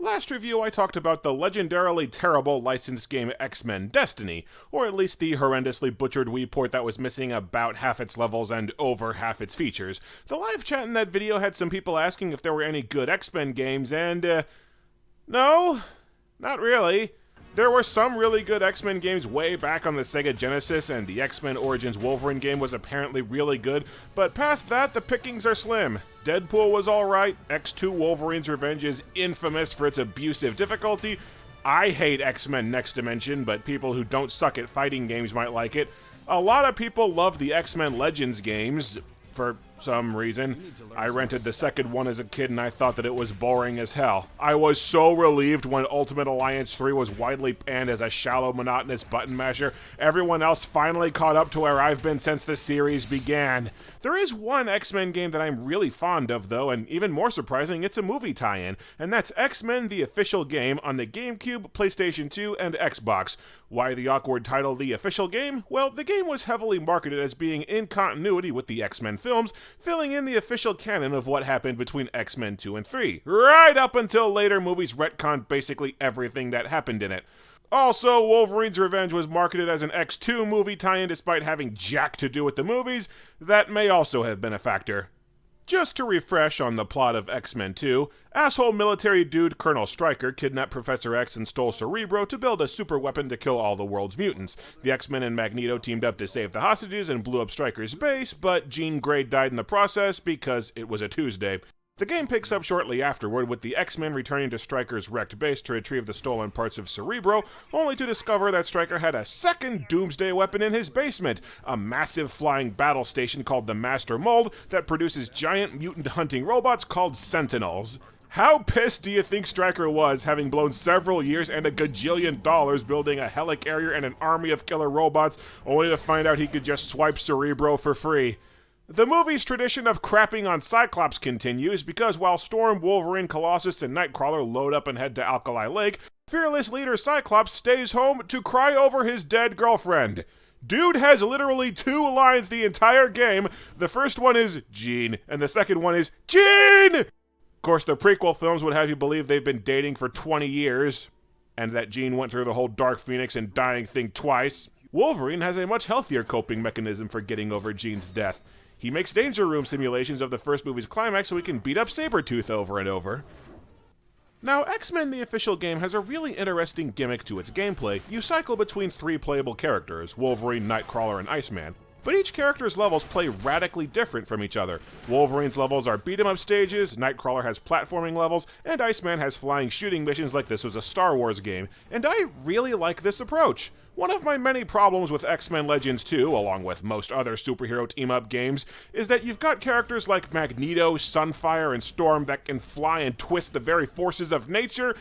Last review I talked about the legendarily terrible licensed game X-Men Destiny, or at least the horrendously butchered Wii port that was missing about half its levels and over half its features. The live chat in that video had some people asking if there were any good X-Men games, and no, not really. There were some really good X-Men games way back on the Sega Genesis, and the X-Men Origins Wolverine game was apparently really good, but past that, the pickings are slim. Deadpool was alright, X2 Wolverine's Revenge is infamous for its abusive difficulty. I hate X-Men Next Dimension, but people who don't suck at fighting games might like it. A lot of people love the X-Men Legends games, for some reason. I rented the second one as a kid and I thought that it was boring as hell. I was so relieved when Ultimate Alliance 3 was widely panned as a shallow, monotonous button masher. Everyone else finally caught up to where I've been since the series began. There is one X-Men game that I'm really fond of though, and even more surprising, it's a movie tie-in, and that's X-Men the Official Game on the GameCube, PlayStation 2, and Xbox. Why the awkward title The Official Game? Well, the game was heavily marketed as being in continuity with the X-Men films, filling in the official canon of what happened between X-Men 2 and 3, right up until later movies retconned basically everything that happened in it. Also, Wolverine's Revenge was marketed as an X2 movie tie-in despite having jack to do with the movies. That may also have been a factor. Just to refresh on the plot of X-Men 2, asshole military dude Colonel Stryker kidnapped Professor X and stole Cerebro to build a super weapon to kill all the world's mutants. The X-Men and Magneto teamed up to save the hostages and blew up Stryker's base, but Jean Grey died in the process because it was a Tuesday. The game picks up shortly afterward, with the X-Men returning to Stryker's wrecked base to retrieve the stolen parts of Cerebro, only to discover that Stryker had a second doomsday weapon in his basement, a massive flying battle station called the Master Mold that produces giant mutant hunting robots called Sentinels. How pissed do you think Stryker was, having blown several years and $1 gajillion building a helicarrier and an army of killer robots, only to find out he could just swipe Cerebro for free? The movie's tradition of crapping on Cyclops continues because while Storm, Wolverine, Colossus, and Nightcrawler load up and head to Alkali Lake, fearless leader Cyclops stays home to cry over his dead girlfriend. Dude has literally 2 lines the entire game. The first one is Jean, and the second one is Jean! Of course, the prequel films would have you believe they've been dating for 20 years, and that Jean went through the whole Dark Phoenix and dying thing twice. Wolverine has a much healthier coping mechanism for getting over Jean's death. He makes danger room simulations of the first movie's climax so he can beat up Sabretooth over and over. Now, X-Men the Official Game has a really interesting gimmick to its gameplay. You cycle between 3 playable characters, Wolverine, Nightcrawler, and Iceman, but each character's levels play radically different from each other. Wolverine's levels are beat-em-up stages, Nightcrawler has platforming levels, and Iceman has flying shooting missions like this was a Star Wars game, and I really like this approach. One of my many problems with X-Men Legends 2, along with most other superhero team-up games, is that you've got characters like Magneto, Sunfire, and Storm that can fly and twist the very forces of nature,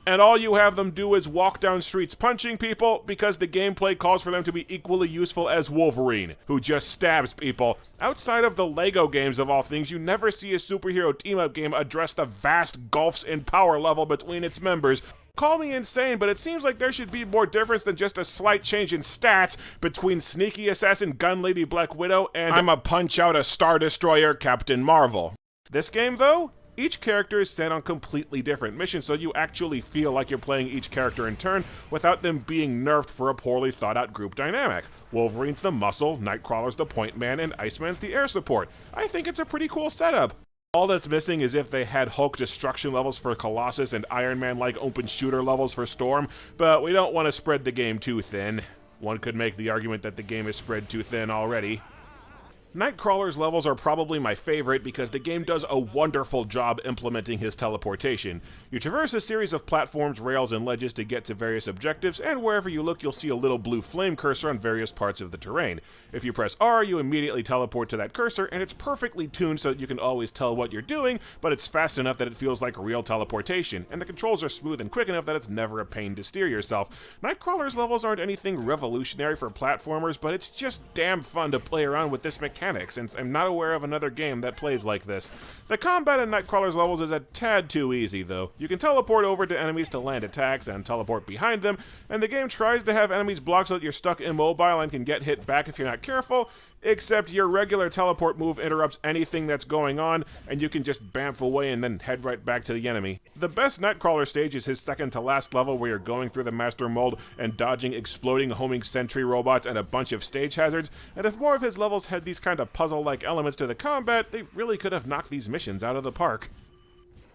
and all you have them do is walk down streets punching people because the gameplay calls for them to be equally useful as Wolverine, who just stabs people. Outside of the LEGO games of all things, you never see a superhero team-up game address the vast gulfs in power level between its members. Call me insane, but it seems like there should be more difference than just a slight change in stats between Sneaky Assassin Gun Lady Black Widow and I'ma punch out a Star Destroyer Captain Marvel. This game, though? Each character is sent on completely different missions, so you actually feel like you're playing each character in turn without them being nerfed for a poorly thought out group dynamic. Wolverine's the muscle, Nightcrawler's the point man, and Iceman's the air support. I think it's a pretty cool setup. All that's missing is if they had Hulk destruction levels for Colossus and Iron Man-like open shooter levels for Storm, but we don't want to spread the game too thin. One could make the argument that the game is spread too thin already. Nightcrawler's levels are probably my favorite because the game does a wonderful job implementing his teleportation. You traverse a series of platforms, rails, and ledges to get to various objectives, and wherever you look you'll see a little blue flame cursor on various parts of the terrain. If you press R, you immediately teleport to that cursor, and it's perfectly tuned so that you can always tell what you're doing, but it's fast enough that it feels like real teleportation, and the controls are smooth and quick enough that it's never a pain to steer yourself. Nightcrawler's levels aren't anything revolutionary for platformers, but it's just damn fun to play around with this mechanic mechanic, since I'm not aware of another game that plays like this. The combat in Nightcrawler's levels is a tad too easy, though. You can teleport over to enemies to land attacks and teleport behind them, and the game tries to have enemies blocked so that you're stuck immobile and can get hit back if you're not careful, except your regular teleport move interrupts anything that's going on, and you can just bamf away and then head right back to the enemy. The best Nightcrawler stage is his second to last level, where you're going through the Master Mold and dodging exploding homing sentry robots and a bunch of stage hazards, and if more of his levels had these kind of puzzle-like elements to the combat, they really could have knocked these missions out of the park.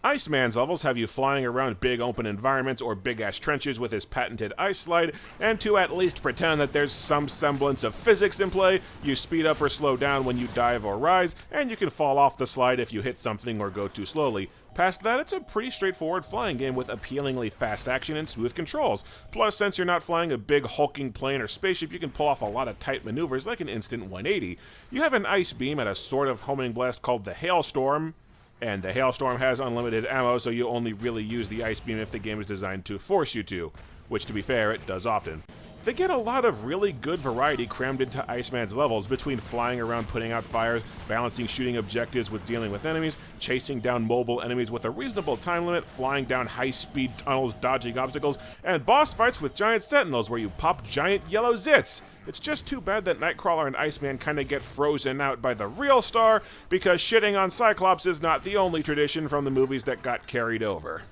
Iceman's levels have you flying around big open environments or big-ass trenches with his patented ice slide, and to at least pretend that there's some semblance of physics in play, you speed up or slow down when you dive or rise, and you can fall off the slide if you hit something or go too slowly. Past that, it's a pretty straightforward flying game with appealingly fast action and smooth controls. Plus, since you're not flying a big hulking plane or spaceship, you can pull off a lot of tight maneuvers like an instant 180. You have an ice beam and a sort of homing blast called the Hailstorm, and the Hailstorm has unlimited ammo, so you only really use the ice beam if the game is designed to force you to, which, to be fair, it does often. They get a lot of really good variety crammed into Iceman's levels, between flying around putting out fires, balancing shooting objectives with dealing with enemies, chasing down mobile enemies with a reasonable time limit, flying down high-speed tunnels, dodging obstacles, and boss fights with giant sentinels where you pop giant yellow zits. It's just too bad that Nightcrawler and Iceman kinda get frozen out by the real star, because shitting on Cyclops is not the only tradition from the movies that got carried over.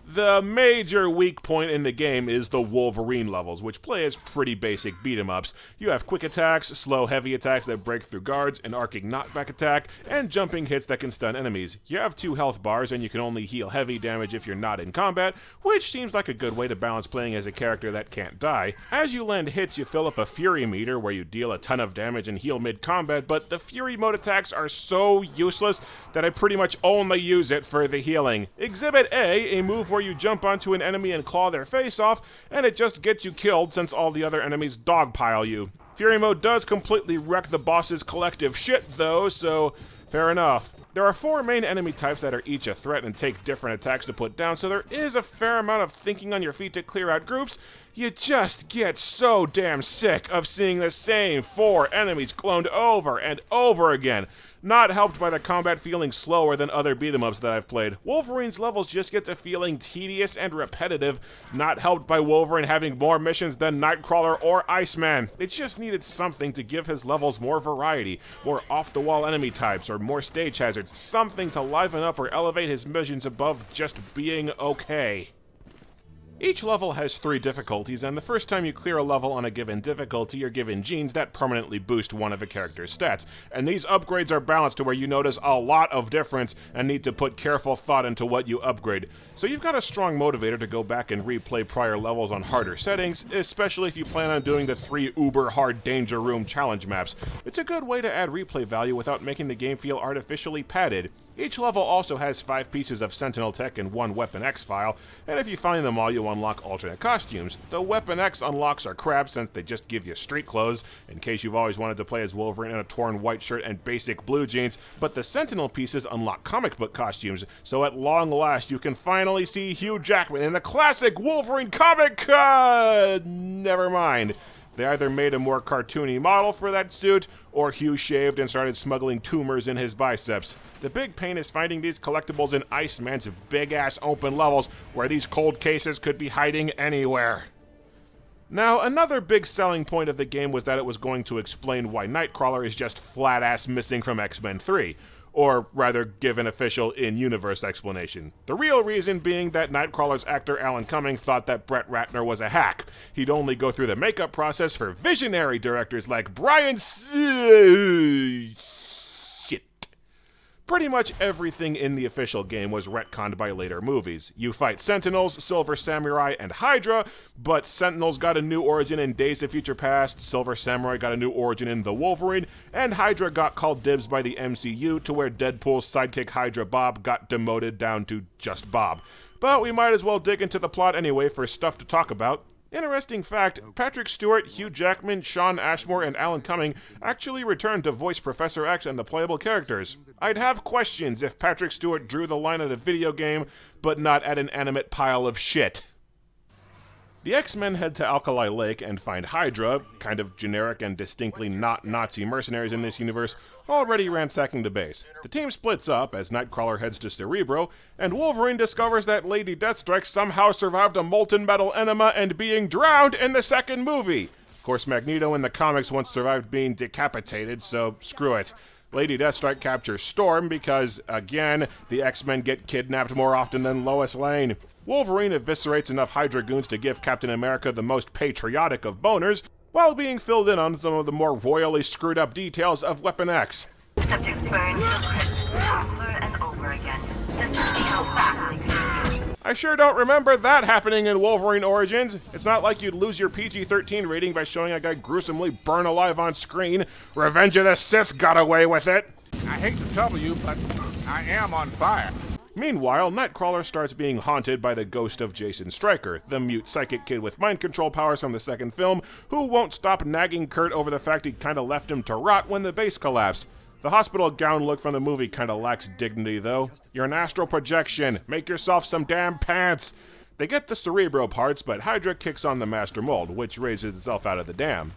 The major weak point in the game is the Wolverine levels, which play as pretty basic beat-em-ups. You have quick attacks, slow heavy attacks that break through guards, an arcing knockback attack, and jumping hits that can stun enemies. You have 2 health bars, and you can only heal heavy damage if you're not in combat, which seems like a good way to balance playing as a character that can't die. As you land hits, you fill up a Fury meter, where you deal a ton of damage and heal mid-combat, but the Fury mode attacks are so useless that I pretty much only use it for the healing. Exhibit A move where you jump onto an enemy and claw their face off, and it just gets you killed since all the other enemies dogpile you. Fury mode does completely wreck the boss's collective shit though, so fair enough. There are 4 main enemy types that are each a threat and take different attacks to put down, so there is a fair amount of thinking on your feet to clear out groups. You just get so damn sick of seeing the same 4 enemies cloned over and over again. Not helped by the combat feeling slower than other beat-em-ups that I've played. Wolverine's levels just get to feeling tedious and repetitive, not helped by Wolverine having more missions than Nightcrawler or Iceman. It just needed something to give his levels more variety, more off-the-wall enemy types, or more stage hazards, something to liven up or elevate his missions above just being okay. Each level has 3 difficulties, and the first time you clear a level on a given difficulty, you're given genes that permanently boost one of a character's stats. And these upgrades are balanced to where you notice a lot of difference and need to put careful thought into what you upgrade. So you've got a strong motivator to go back and replay prior levels on harder settings, especially if you plan on doing the 3 uber-hard Danger Room challenge maps. It's a good way to add replay value without making the game feel artificially padded. Each level also has 5 pieces of Sentinel tech and 1 Weapon X file, and if you find them all, you unlock alternate costumes. The Weapon X unlocks are crap since they just give you street clothes, in case you've always wanted to play as Wolverine in a torn white shirt and basic blue jeans, but the Sentinel pieces unlock comic book costumes, so at long last you can finally see Hugh Jackman in the classic Wolverine comic. Never mind. They either made a more cartoony model for that suit, or Hugh shaved and started smuggling tumors in his biceps. The big pain is finding these collectibles in Iceman's big-ass open levels, where these cold cases could be hiding anywhere. Now, another big selling point of the game was that it was going to explain why Nightcrawler is just flat-ass missing from X-Men 3. Or rather, give an official in-universe explanation. The real reason being that Nightcrawler's actor Alan Cumming thought that Brett Ratner was a hack. He'd only go through the makeup process for visionary directors like Brian Pretty much everything in the official game was retconned by later movies. You fight Sentinels, Silver Samurai, and Hydra, but Sentinels got a new origin in Days of Future Past, Silver Samurai got a new origin in The Wolverine, and Hydra got called dibs by the MCU to where Deadpool's sidekick Hydra Bob got demoted down to just Bob. But we might as well dig into the plot anyway for stuff to talk about. Interesting fact, Patrick Stewart, Hugh Jackman, Sean Ashmore, and Alan Cumming actually returned to voice Professor X and the playable characters. I'd have questions if Patrick Stewart drew the line at a video game, but not at an animate pile of shit. The X-Men head to Alkali Lake and find Hydra, kind of generic and distinctly not Nazi mercenaries in this universe, already ransacking the base. The team splits up as Nightcrawler heads to Cerebro, and Wolverine discovers that Lady Deathstrike somehow survived a molten metal enema and being drowned in the second movie. Of course, Magneto in the comics once survived being decapitated, so screw it. Lady Deathstrike captures Storm because, again, the X-Men get kidnapped more often than Lois Lane. Wolverine eviscerates enough Hydra goons to give Captain America the most patriotic of boners, while being filled in on some of the more royally screwed up details of Weapon X. Subjects burned to crisp over and over again, just to see how fast they could do. I sure don't remember that happening in Wolverine Origins. It's not like you'd lose your PG-13 rating by showing a guy gruesomely burn alive on screen. Revenge of the Sith got away with it. I hate to trouble you, but I am on fire. Meanwhile, Nightcrawler starts being haunted by the ghost of Jason Stryker, the mute psychic kid with mind control powers from the second film, who won't stop nagging Kurt over the fact he kinda left him to rot when the base collapsed. The hospital gown look from the movie kinda lacks dignity, though. You're an astral projection. Make yourself some damn pants. They get the Cerebro parts, but Hydra kicks on the Master Mold, which raises itself out of the dam.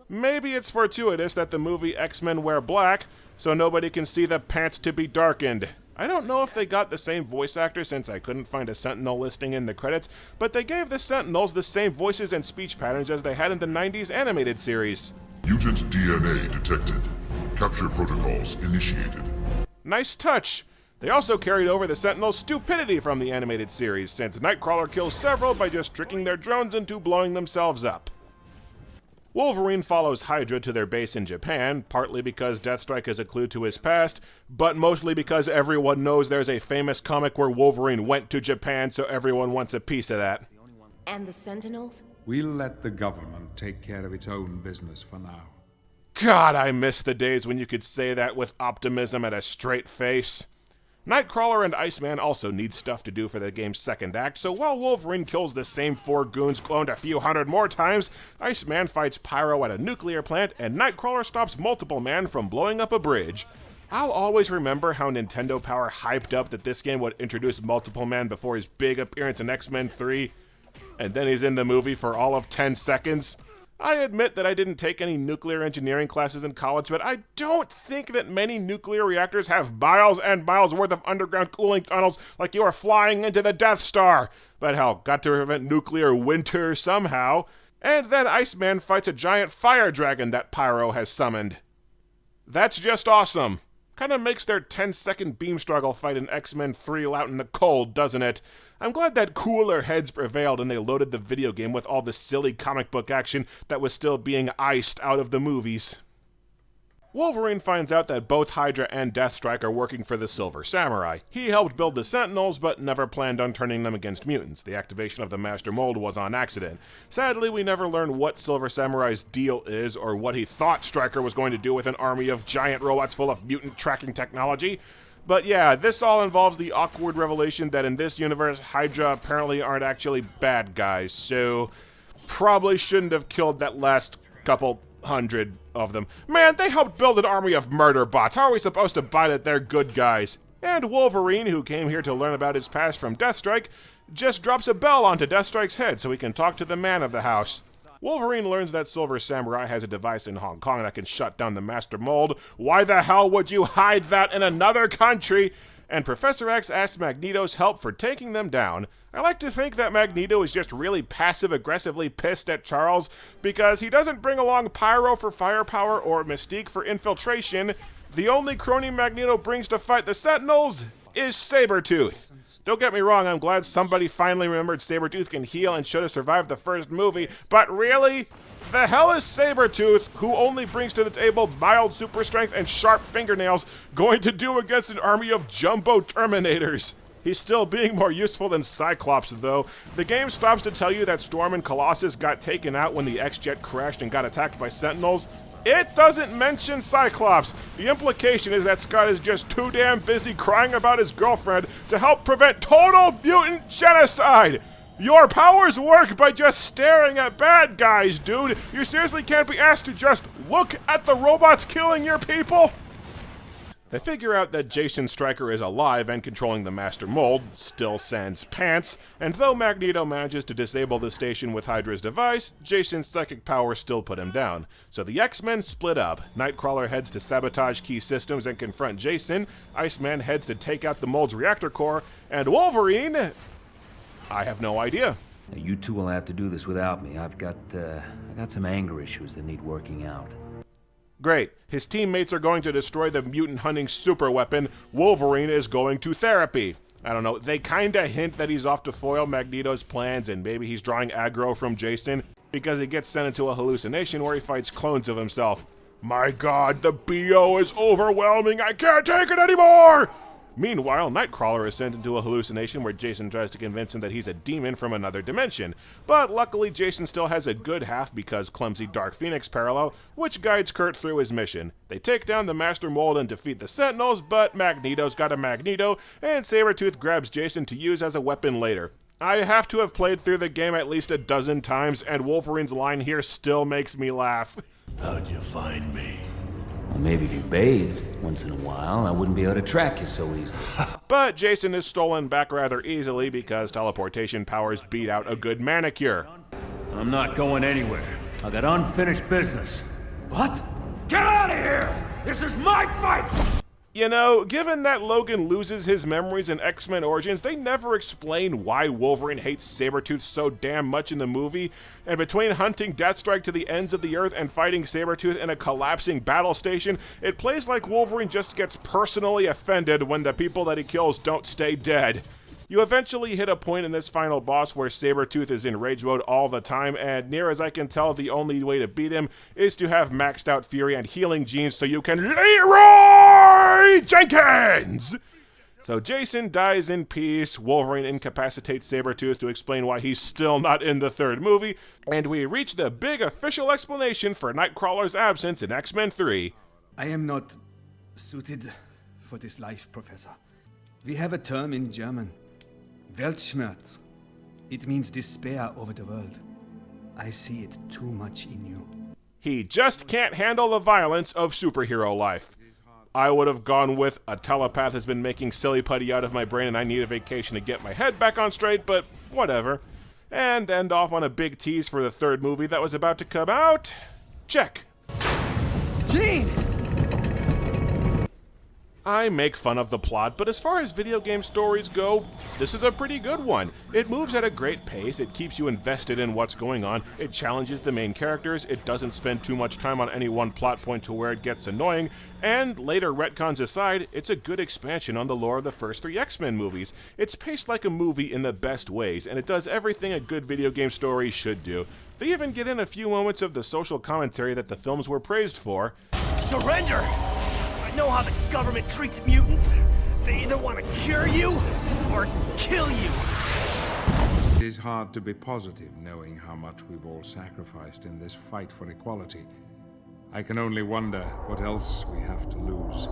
Maybe it's fortuitous that the movie X-Men wear black, so nobody can see the pants to be darkened. I don't know if they got the same voice actor since I couldn't find a Sentinel listing in the credits, but they gave the Sentinels the same voices and speech patterns as they had in the 90s animated series. Mutant DNA detected. Capture protocols initiated. Nice touch! They also carried over the Sentinels' stupidity from the animated series, since Nightcrawler kills several by just tricking their drones into blowing themselves up. Wolverine follows Hydra to their base in Japan, partly because Deathstrike is a clue to his past, but mostly because everyone knows there's a famous comic where Wolverine went to Japan, so everyone wants a piece of that. And the Sentinels? We'll let the government take care of its own business for now. God, I miss the days when you could say that with optimism and a straight face. Nightcrawler and Iceman also need stuff to do for the game's second act, so while Wolverine kills the same 4 goons cloned a few hundred more times, Iceman fights Pyro at a nuclear plant, and Nightcrawler stops Multiple Man from blowing up a bridge. I'll always remember how Nintendo Power hyped up that this game would introduce Multiple Man before his big appearance in X-Men 3, and then he's in the movie for all of 10 seconds. I admit that I didn't take any nuclear engineering classes in college, but I don't think that many nuclear reactors have miles and miles worth of underground cooling tunnels like you are flying into the Death Star. But hell, got to prevent nuclear winter somehow. And then Iceman fights a giant fire dragon that Pyro has summoned. That's just awesome. Kinda makes their 10-second beam struggle fight in X-Men 3 out in the cold, doesn't it? I'm glad that cooler heads prevailed and they loaded the video game with all the silly comic book action that was still being iced out of the movies. Wolverine finds out that both Hydra and Deathstrike are working for the Silver Samurai. He helped build the Sentinels, but never planned on turning them against mutants. The activation of the Master Mold was on accident. Sadly, we never learn what Silver Samurai's deal is, or what he thought Stryker was going to do with an army of giant robots full of mutant tracking technology. But yeah, this all involves the awkward revelation that in this universe, Hydra apparently aren't actually bad guys, so probably shouldn't have killed that last couple hundred of them. Man, they helped build an army of murder bots. How are we supposed to buy that they're good guys? And Wolverine, who came here to learn about his past from Deathstrike, just drops a bell onto Deathstrike's head so he can talk to the man of the house. Wolverine learns that Silver Samurai has a device in Hong Kong that can shut down the Master Mold. Why the hell would you hide that in another country? And Professor X asks Magneto's help for taking them down. I like to think that Magneto is just really passive-aggressively pissed at Charles because he doesn't bring along Pyro for firepower or Mystique for infiltration. The only crony Magneto brings to fight the Sentinels is Sabretooth. Don't get me wrong, I'm glad somebody finally remembered Sabretooth can heal and should have survived the first movie, but really? The hell is Sabretooth, who only brings to the table mild super strength and sharp fingernails, going to do against an army of jumbo Terminators? He's still being more useful than Cyclops, though. The game stops to tell you that Storm and Colossus got taken out when the X-Jet crashed and got attacked by Sentinels. It doesn't mention Cyclops. The implication is that Scott is just too damn busy crying about his girlfriend to help prevent total mutant genocide. Your powers work by just staring at bad guys, dude. You seriously can't be asked to just look at the robots killing your people? They figure out that Jason Stryker is alive and controlling the Master Mold, still sans pants, and though Magneto manages to disable the station with Hydra's device, Jason's psychic powers still put him down. So the X-Men split up. Nightcrawler heads to sabotage key systems and confront Jason, Iceman heads to take out the Mold's reactor core, and Wolverine... I have no idea. Now, you two will have to do this without me. I got some anger issues that need working out. Great. His teammates are going to destroy the mutant hunting superweapon. Wolverine is going to therapy. I don't know, they kinda hint that he's off to foil Magneto's plans and maybe he's drawing aggro from Jason because he gets sent into a hallucination where he fights clones of himself. My god, the BO is overwhelming, I can't take it anymore! Meanwhile, Nightcrawler is sent into a hallucination where Jason tries to convince him that he's a demon from another dimension. But luckily, Jason still has a good half because clumsy Dark Phoenix parallel, which guides Kurt through his mission. They take down the Master Mold and defeat the Sentinels, but Magneto's got a Magneto, and Sabretooth grabs Jason to use as a weapon later. I have to have played through the game at least a dozen times, and Wolverine's line here still makes me laugh. How'd you find me? Well, maybe if you bathed once in a while, I wouldn't be able to track you so easily. But Jason is stolen back rather easily because teleportation powers beat out a good manicure. I'm not going anywhere. I got unfinished business. What? Get out of here! This is my fight! You know, given that Logan loses his memories in X-Men Origins, they never explain why Wolverine hates Sabretooth so damn much in the movie, and between hunting Deathstrike to the ends of the earth and fighting Sabretooth in a collapsing battle station, it plays like Wolverine just gets personally offended when the people that he kills don't stay dead. You eventually hit a point in this final boss where Sabretooth is in rage mode all the time, and near as I can tell, the only way to beat him is to have maxed out Fury and healing genes so you can Leroy Jenkins! So Jason dies in peace, Wolverine incapacitates Sabretooth to explain why he's still not in the third movie, and we reach the big official explanation for Nightcrawler's absence in X-Men 3. I am not suited for this life, Professor. We have a term in German. Weltschmerz. It means despair over the world. I see it too much in you. He just can't handle the violence of superhero life. I would have gone with a telepath has been making silly putty out of my brain and I need a vacation to get my head back on straight, but whatever. And end off on a big tease for the third movie that was about to come out. Check. Gene! I make fun of the plot, but as far as video game stories go, this is a pretty good one. It moves at a great pace, it keeps you invested in what's going on, it challenges the main characters, it doesn't spend too much time on any one plot point to where it gets annoying, and later retcons aside, it's a good expansion on the lore of the first 3 X-Men movies. It's paced like a movie in the best ways, and it does everything a good video game story should do. They even get in a few moments of the social commentary that the films were praised for. Surrender! I know how the government treats mutants. They either want to cure you or kill you. It is hard to be positive knowing how much we've all sacrificed in this fight for equality. I can only wonder what else we have to lose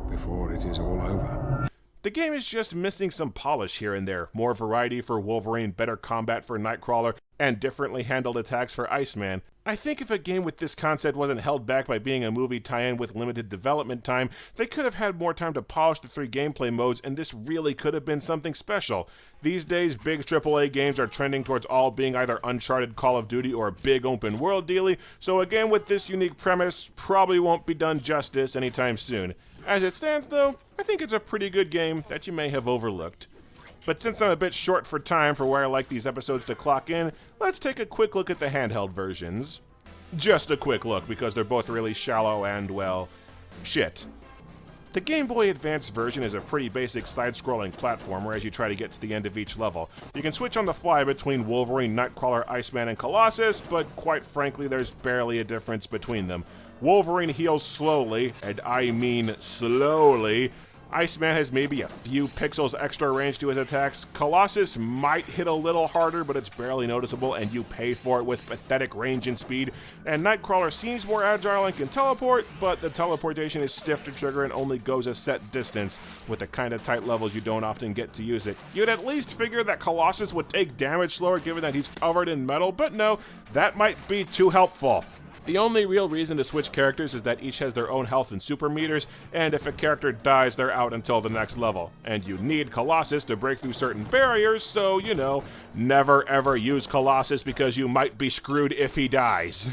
before it is all over. The game is just missing some polish here and there, more variety for Wolverine, better combat for Nightcrawler, and differently handled attacks for Iceman. I think if a game with this concept wasn't held back by being a movie tie-in with limited development time, they could have had more time to polish the 3 gameplay modes, and this really could have been something special. These days, big AAA games are trending towards all being either Uncharted, Call of Duty, or a big open world dealy, so a game with this unique premise probably won't be done justice anytime soon. As it stands though, I think it's a pretty good game that you may have overlooked. But since I'm a bit short for time for where I like these episodes to clock in, let's take a quick look at the handheld versions. Just a quick look, because they're both really shallow and, well, shit. The Game Boy Advance version is a pretty basic side-scrolling platformer as you try to get to the end of each level. You can switch on the fly between Wolverine, Nightcrawler, Iceman, and Colossus, but quite frankly there's barely a difference between them. Wolverine heals slowly, and I mean slowly. Iceman has maybe a few pixels extra range to his attacks. Colossus might hit a little harder, but it's barely noticeable, and you pay for it with pathetic range and speed. And Nightcrawler seems more agile and can teleport, but the teleportation is stiff to trigger and only goes a set distance. With the kind of tight levels, you don't often get to use it. You'd at least figure that Colossus would take damage slower given that he's covered in metal, but no, that might be too helpful. The only real reason to switch characters is that each has their own health and super meters, and if a character dies, they're out until the next level. And you need Colossus to break through certain barriers, so, you know, never ever use Colossus because you might be screwed if he dies.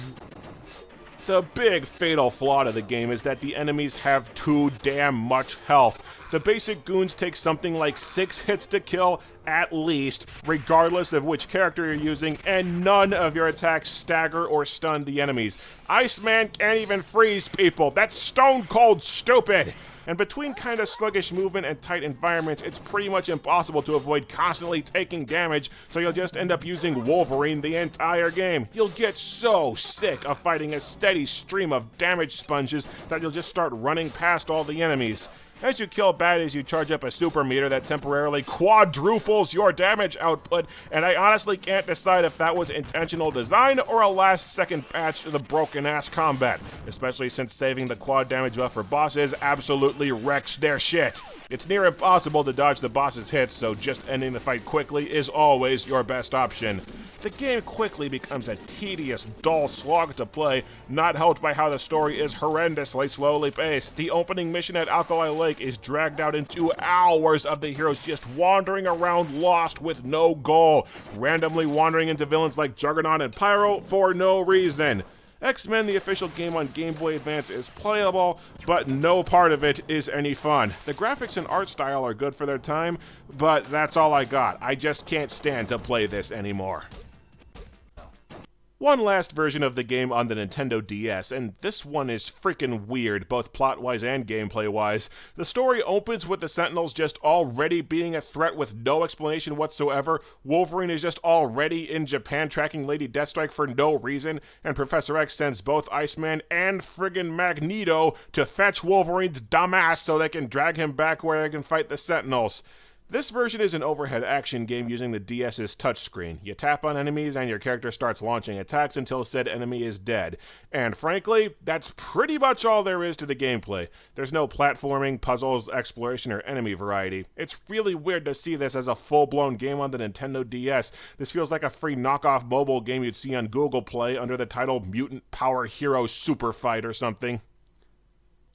The big fatal flaw to the game is that the enemies have too damn much health. The basic goons take something like 6 hits to kill at least, regardless of which character you're using, and none of your attacks stagger or stun the enemies. Iceman can't even freeze people. That's stone cold stupid. And between kind of sluggish movement and tight environments, it's pretty much impossible to avoid constantly taking damage, so you'll just end up using Wolverine the entire game. You'll get so sick of fighting a steady stream of damage sponges that you'll just start running past all the enemies. As you kill baddies, you charge up a super meter that temporarily quadruples your damage output, and I honestly can't decide if that was intentional design or a last-second patch to the broken-ass combat, especially since saving the quad damage buff for bosses absolutely wrecks their shit. It's near impossible to dodge the boss's hits, so just ending the fight quickly is always your best option. The game quickly becomes a tedious, dull slog to play, not helped by how the story is horrendously slowly paced. The opening mission at Alkali Lake is dragged out into hours of the heroes just wandering around lost with no goal, randomly wandering into villains like Juggernaut and Pyro for no reason. X-Men, the official game on Game Boy Advance, is playable, but no part of it is any fun. The graphics and art style are good for their time, but that's all I got. I just can't stand to play this anymore. One last version of the game on the Nintendo DS, and this one is freaking weird, both plot-wise and gameplay-wise. The story opens with the Sentinels just already being a threat with no explanation whatsoever. Wolverine is just already in Japan tracking Lady Deathstrike for no reason, and Professor X sends both Iceman and friggin' Magneto to fetch Wolverine's dumbass so they can drag him back where they can fight the Sentinels. This version is an overhead action game using the DS's touchscreen. You tap on enemies and your character starts launching attacks until said enemy is dead. And frankly, that's pretty much all there is to the gameplay. There's no platforming, puzzles, exploration, or enemy variety. It's really weird to see this as a full-blown game on the Nintendo DS. This feels like a free knockoff mobile game you'd see on Google Play under the title Mutant Power Hero Super Fight or something.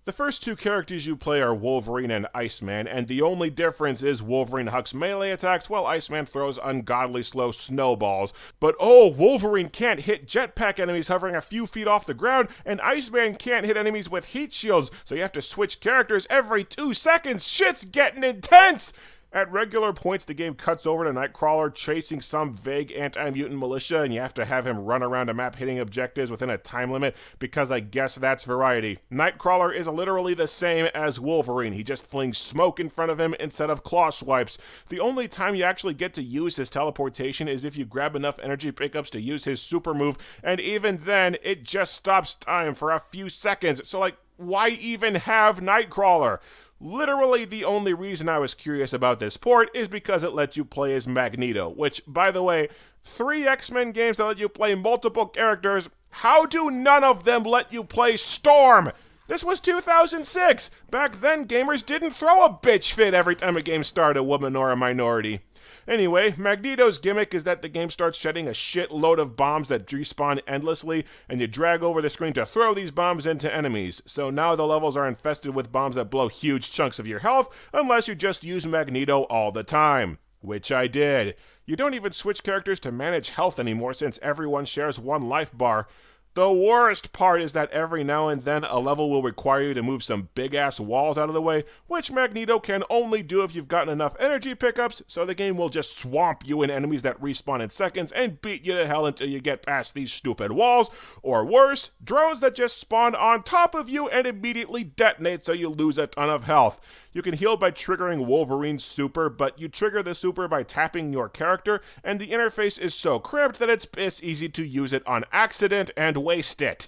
The first two characters you play are Wolverine and Iceman, and the only difference is Wolverine hucks melee attacks while Iceman throws ungodly slow snowballs. But oh, Wolverine can't hit jetpack enemies hovering a few feet off the ground, and Iceman can't hit enemies with heat shields, so you have to switch characters every 2 seconds. Shit's getting intense! At regular points, the game cuts over to Nightcrawler chasing some vague anti-mutant militia, and you have to have him run around a map hitting objectives within a time limit, because I guess that's variety. Nightcrawler is literally the same as Wolverine. He just flings smoke in front of him instead of claw swipes. The only time you actually get to use his teleportation is if you grab enough energy pickups to use his super move, and even then, it just stops time for a few seconds. So, like, why even have Nightcrawler? Literally the only reason I was curious about this port is because it lets you play as Magneto, which, by the way, 3 X-Men games that let you play multiple characters, how do none of them let you play Storm? This was 2006! Back then, gamers didn't throw a bitch fit every time a game starred a woman or a minority. Anyway, Magneto's gimmick is that the game starts shedding a shitload of bombs that respawn endlessly, and you drag over the screen to throw these bombs into enemies. So now the levels are infested with bombs that blow huge chunks of your health, unless you just use Magneto all the time. Which I did. You don't even switch characters to manage health anymore since everyone shares 1 life bar. The worst part is that every now and then a level will require you to move some big-ass walls out of the way, which Magneto can only do if you've gotten enough energy pickups, so the game will just swamp you in enemies that respawn in seconds and beat you to hell until you get past these stupid walls, or worse, drones that just spawn on top of you and immediately detonate so you lose a ton of health. You can heal by triggering Wolverine's super, but you trigger the super by tapping your character, and the interface is so cramped that it's piss easy to use it on accident and waste it.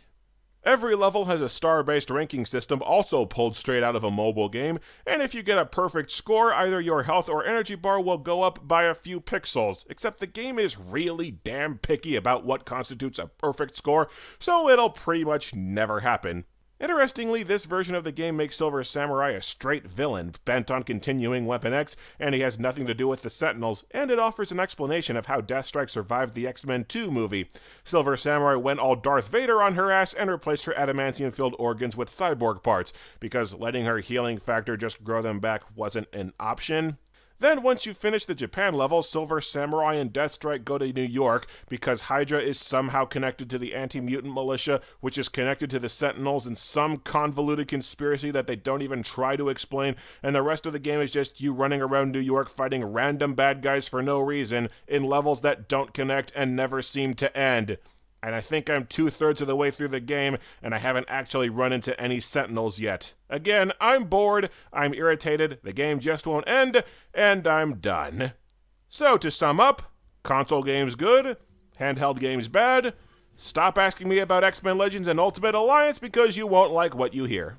Every level has a star-based ranking system also pulled straight out of a mobile game, and if you get a perfect score, either your health or energy bar will go up by a few pixels, except the game is really damn picky about what constitutes a perfect score, so it'll pretty much never happen. Interestingly, this version of the game makes Silver Samurai a straight villain, bent on continuing Weapon X, and he has nothing to do with the Sentinels, and it offers an explanation of how Deathstrike survived the X-Men 2 movie. Silver Samurai went all Darth Vader on her ass and replaced her adamantium-filled organs with cyborg parts, because letting her healing factor just grow them back wasn't an option. Then, once you finish the Japan level, Silver Samurai and Deathstrike go to New York because Hydra is somehow connected to the anti-mutant militia, which is connected to the Sentinels in some convoluted conspiracy that they don't even try to explain, and the rest of the game is just you running around New York fighting random bad guys for no reason in levels that don't connect and never seem to end. And I think I'm 2/3 of the way through the game, and I haven't actually run into any Sentinels yet. Again, I'm bored, I'm irritated, the game just won't end, and I'm done. So, to sum up, console games good, handheld games bad. Stop asking me about X-Men Legends and Ultimate Alliance because you won't like what you hear.